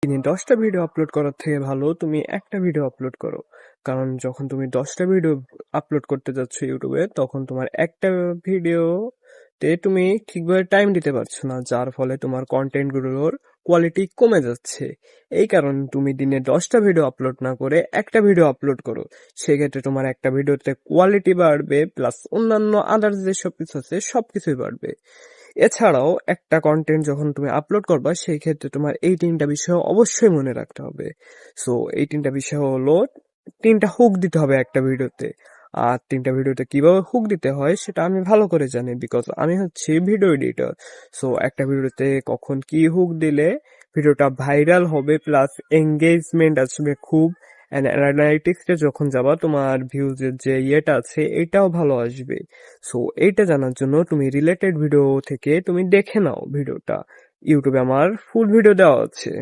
দিনে 10টা video upload করার থেকে ভালো তুমি একটা ভিডিও আপলোড করো। কারণ যখন তুমি 10টা ভিডিও আপলোড করতে যাচ্ছ ইউটিউবে, তখন তোমার একটা ভিডিওতে তুমি ঠিকভাবে টাইম দিতে পারছো না, যার ফলে তোমার কন্টেন্টগুলোর কোয়ালিটি কমে যাচ্ছে। এই কারণে তুমি দিনে 10টা ভিডিও আপলোড না করে একটা ভিডিও আপলোড করো। সেক্ষেত্রে তোমার একটা ভিডিওতে কোয়ালিটি বাড়বে, প্লাস অন্যান্য আদার্স যেসব কিছু আছে সবকিছুই বাড়বে। এছাড়াও একটা কন্টেন্ট যখন তুমি আপলোড করবা, সেই ক্ষেত্রে তোমার এই 3টা বিষয় অবশ্যই মনে রাখতে হবে। সো এই 3টা বিষয় হলো, 3টা হুক দিতে হবে একটা ভিডিওতে। আর 3টা ভিডিওতে কিভাবে হুক দিতে হয় সেটা আমি ভালো করে জানি, বিকজ আমি হচ্ছি ভিডিও এডিটর। সো একটা ভিডিওতে কখন কি হুক দিলে ভিডিওটা ভাইরাল হবে, প্লাস এঙ্গেজমেন্ট আসবে খুব, অ্যানালাইটিক্সে যখন যাবা তোমার ভিউজের যে ইয়েটা আছে এটাও ভালো আসবে। সো এইটা জানার জন্য তুমি রিলেটেড ভিডিও থেকে তুমি দেখে নাও ভিডিওটা। ইউটিউবে আমার ফুল ভিডিও দেওয়া আছে।